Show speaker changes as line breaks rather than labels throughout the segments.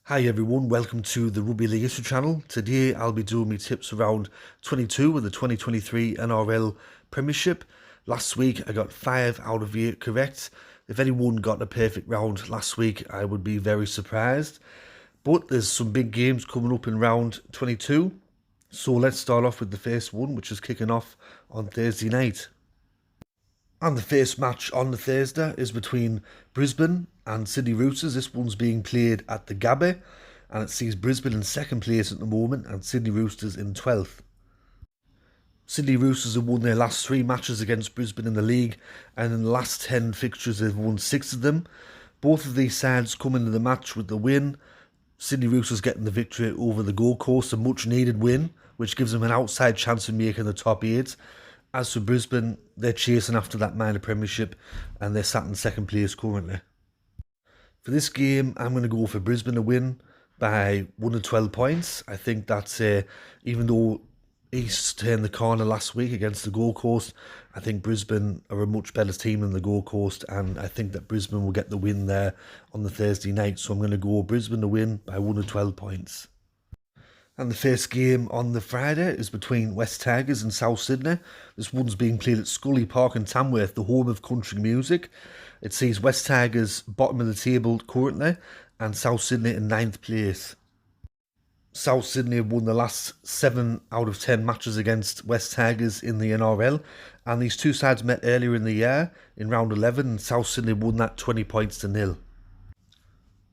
Hi everyone, welcome to the Rugby League History channel. Today I'll be doing my tips around 22 of the 2023 NRL Premiership. Last week I got 5 out of 8 correct. If anyone got a perfect round last week, I would be very surprised. But there's some big games coming up in round 22. So let's start off with the first one, which is kicking off on Thursday night. And the first match on the Thursday is between Brisbane and Sydney Roosters. This one's being played at the Gabba, and it sees Brisbane in second place at the moment and Sydney Roosters in 12th. Sydney Roosters have won their last 3 matches against Brisbane in the league, and in the last 10 fixtures they've won 6 of them. Both of these sides come into the match with the win. Sydney Roosters getting the victory over the Gold Coast, a much needed win, which gives them an outside chance of making the top 8. As for Brisbane, they're chasing after that minor premiership and they're sat in second place currently. For this game, I'm going to go for Brisbane to win by 1 to 12 points. I think that's, even though East turned the corner last week against the Gold Coast, I think Brisbane are a much better team than the Gold Coast, and I think that Brisbane will get the win there on the Thursday night. So I'm going to go Brisbane to win by 1 to 12 points. And the first game on the Friday is between West Tigers and South Sydney. This one's being played at Scully Park in Tamworth, the home of country music. It sees West Tigers bottom of the table currently and South Sydney in 9th place. South Sydney have won the last 7 out of 10 matches against West Tigers in the NRL, and these two sides met earlier in the year in round 11 and South Sydney won that 20 points to 0.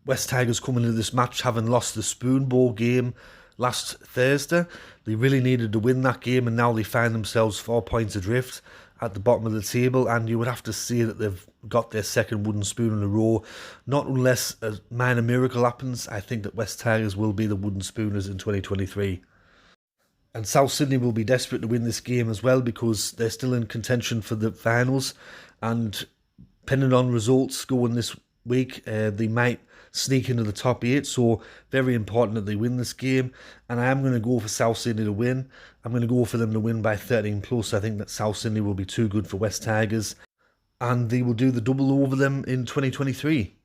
West Tigers coming into this match having lost the Spoon Bowl game last Thursday. They really needed to win that game, and now they find themselves 4 points adrift at the bottom of the table, and you would have to say that they've got their second wooden spoon in a row. Not unless a minor miracle happens. I think that West Tigers will be the wooden spooners in 2023. And South Sydney will be desperate to win this game as well, because they're still in contention for the finals, and depending on results going this week, they might sneak into the top 8, so very important that they win this game. And I am going to go for South Sydney to win. I'm going to go for them to win by 13 plus. I think that South Sydney will be too good for West Tigers, and they will do the double over them in 2023.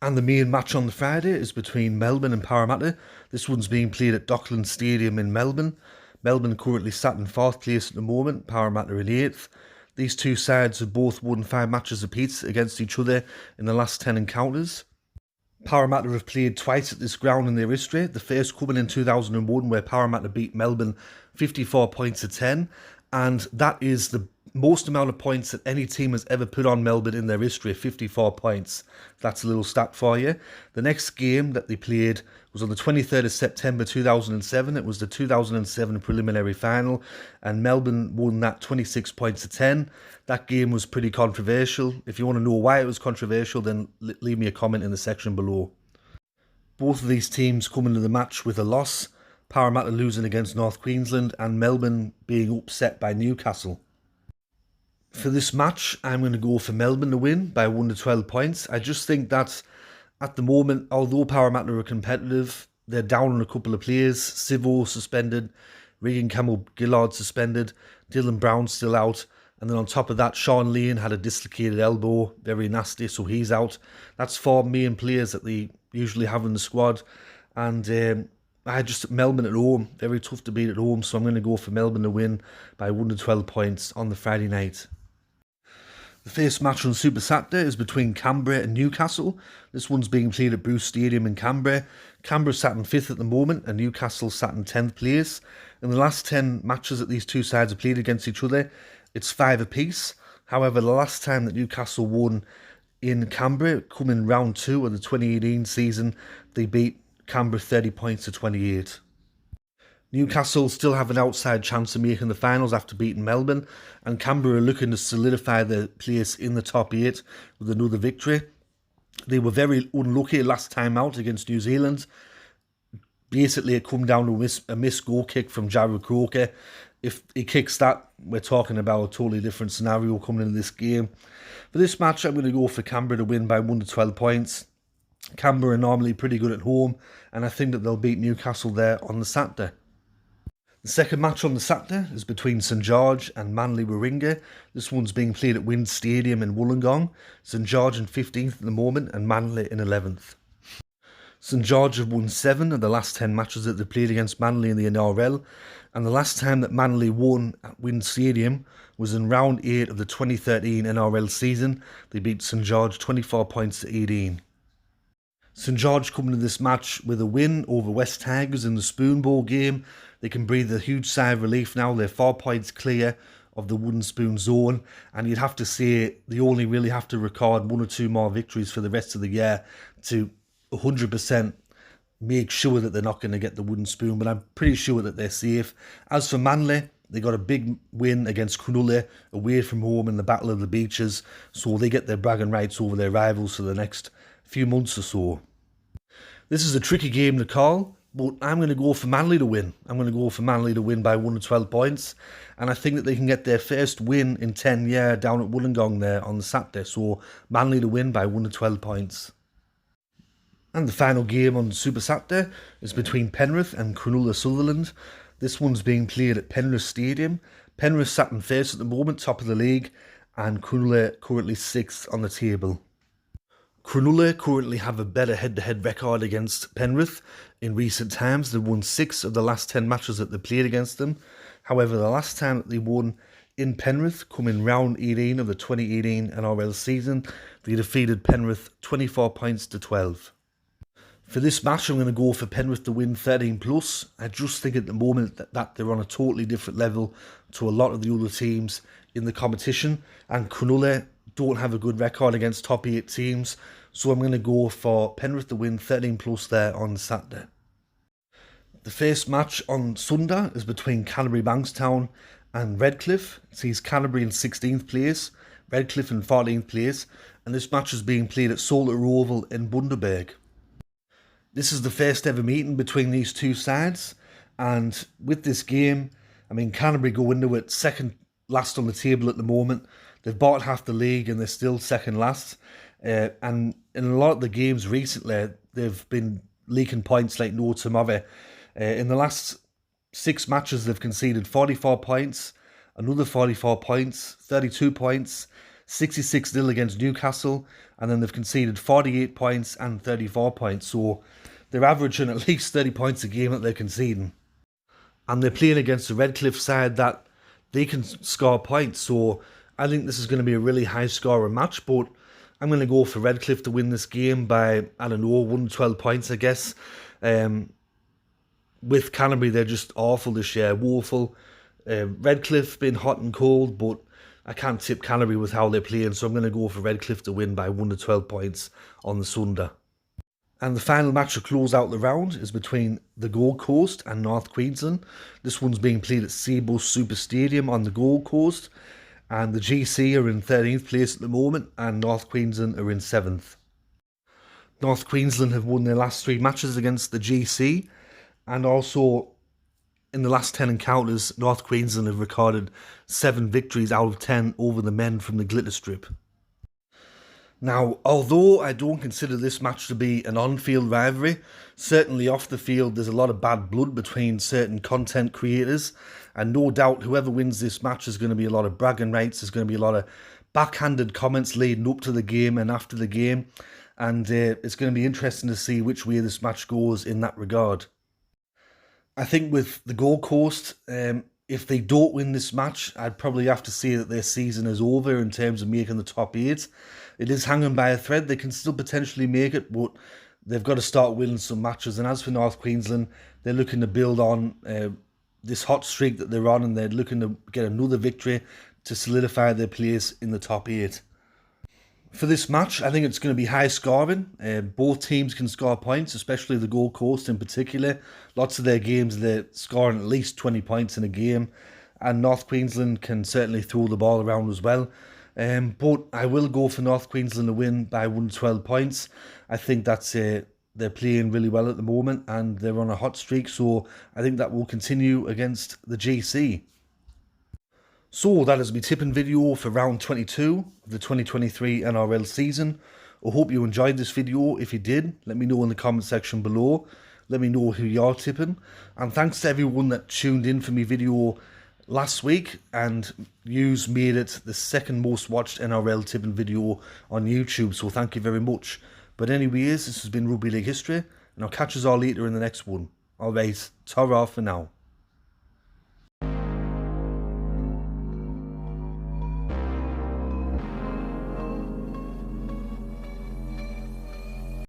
And the main match on the Friday is between Melbourne and Parramatta. This one's being played at Docklands Stadium in Melbourne. Melbourne currently sat in 4th place at the moment, Parramatta in 8th. These two sides have both won 5 matches apiece against each other in the last 10 encounters. Parramatta have played twice at this ground in their history. The first coming in 2001, where Parramatta beat Melbourne 54 points to 10. And that is the most amount of points that any team has ever put on Melbourne in their history, 54 points. That's a little stat for you. The next game that they played was on the 23rd of September 2007. It was the 2007 preliminary final, and Melbourne won that 26 points to 10. That game was pretty controversial. If you want to know why it was controversial, then leave me a comment in the section below. Both of these teams come into the match with a loss. Parramatta losing against North Queensland and Melbourne being upset by Newcastle. For this match, I'm going to go for Melbourne to win by 1 to 12 points. I just think that at the moment, although Parramatta are competitive, they're down on a couple of players. Sivo suspended, Regan Campbell-Gillard suspended, Dylan Brown still out, and then on top of that, Sean Lane had a dislocated elbow, very nasty, so he's out. That's 4 main players that they usually have in the squad, and Melbourne at home, very tough to beat at home, so I'm going to go for Melbourne to win by 1 to 12 points on the Friday night. The first match on Super Saturday is between Canberra and Newcastle. This one's being played at Bruce Stadium in Canberra. Canberra sat in 5th at the moment and Newcastle sat in 10th place. In the last 10 matches that these two sides have played against each other, it's 5 apiece. However, the last time that Newcastle won in Canberra, coming round 2 of the 2018 season, they beat Canberra 30 points to 28. Newcastle still have an outside chance of making the finals after beating Melbourne, and Canberra are looking to solidify their place in the top 8 with another victory. They were very unlucky last time out against New Zealand. Basically, it come down to a missed goal kick from Jared Croker. If he kicks that, we're talking about a totally different scenario coming into this game. For this match, I'm going to go for Canberra to win by 1 to 12 points. Canberra are normally pretty good at home, and I think that they'll beat Newcastle there on the Saturday. The second match on the Saturday is between St George and Manly Warringah. This one's being played at Wind Stadium in Wollongong. St George in 15th at the moment and Manly in 11th. St George have won 7 of the last 10 matches that they played against Manly in the NRL, and the last time that Manly won at Wynn Stadium was in round 8 of the 2013 NRL season. They beat St George 24 points to 18. St George coming to this match with a win over West Tigers in the Spoon Bowl game. They can breathe a huge sigh of relief now. They're 4 points clear of the wooden spoon zone, and you'd have to say they only really have to record 1 or 2 more victories for the rest of the year to 100% make sure that they're not going to get the wooden spoon, but I'm pretty sure that they're safe. As for Manly, they got a big win against Cronulla away from home in the Battle of the Beaches, so they get their bragging rights over their rivals for the next few months or so. This is a tricky game to call, but I'm going to go for Manly to win. I'm going to go for Manly to win by 1 or 12 points, and I think that they can get their first win in 10 years down at Wollongong there on the Saturday, so Manly to win by 1 or 12 points. And the final game on Super Saturday is between Penrith and Cronulla Sutherland. This one's being played at Penrith Stadium. Penrith sat in first at the moment, top of the league, and Cronulla currently 6th on the table. Cronulla currently have a better head-to-head record against Penrith. In recent times, they've won 6 of the last 10 matches that they played against them. However, the last time that they won in Penrith, come in round 18 of the 2018 NRL season, they defeated Penrith 24 points to 12. For this match, I'm going to go for Penrith to win 13 plus. I just think at the moment that they're on a totally different level to a lot of the other teams in the competition, and Cronulla don't have a good record against top 8 teams, so I'm going to go for Penrith to win 13 plus there on Saturday. The first match on Sunday is between Canterbury Bankstown and Redcliffe. It sees Canterbury in 16th place, Redcliffe in 14th place, and this match is being played at Salter Oval in Bundaberg. This is the first ever meeting between these two sides, and with this game, I mean, Canterbury go into it second last on the table at the moment. They've bought half the league and they're still second last. And in a lot of the games recently, they've been leaking points like no tomorrow. In the last 6 matches, they've conceded 44 points, another 44 points, 32 points, 66-0 against Newcastle, and then they've conceded 48 points and 34 points. So they're averaging at least 30 points a game that they're conceding. And they're playing against a Redcliffe side that they can score points. So I think this is going to be a really high-scoring match, but I'm going to go for Redcliffe to win this game by, I don't know, 112 points, I guess. With Canterbury, they're just awful this year, woeful. Redcliffe been hot and cold, but I can't tip Canterbury with how they're playing, so I'm going to go for Redcliffe to win by 1 to 12 points on the Sunday. And the final match to close out the round is between the Gold Coast and North Queensland. This one's being played at Suburbs Super Stadium on the Gold Coast, and the GC are in 13th place at the moment, and North Queensland are in 7th. North Queensland have won their last 3 matches against the GC, and also in the last 10 encounters, North Queensland have recorded 7 victories out of 10 over the men from the Glitter Strip. Now, although I don't consider this match to be an on-field rivalry, certainly off the field there's a lot of bad blood between certain content creators, and no doubt whoever wins this match is going to be a lot of bragging rights, there's going to be a lot of backhanded comments leading up to the game and after the game, and it's going to be interesting to see which way this match goes in that regard. I think with the Gold Coast, if they don't win this match, I'd probably have to say that their season is over in terms of making the top 8. It is hanging by a thread. They can still potentially make it, but they've got to start winning some matches. And as for North Queensland, they're looking to build on this hot streak that they're on, and they're looking to get another victory to solidify their place in the top 8. For this match, I think it's going to be high scoring. Both teams can score points, especially the Gold Coast in particular. Lots of their games, they're scoring at least 20 points in a game. And North Queensland can certainly throw the ball around as well. But I will go for North Queensland to win by 112 points. I think that's they're playing really well at the moment and they're on a hot streak. So I think that will continue against the GC. So that is my tipping video for round 22 of the 2023 NRL season. I hope you enjoyed this video. If you did, let me know in the comment section below. Let me know who you're tipping. And thanks to everyone that tuned in for my video last week, and yous made it the second most watched NRL tipping video on YouTube. So thank you very much. But anyways, this has been Rugby League History, and I'll catch us all later in the next one. Alright, ta-ra for now.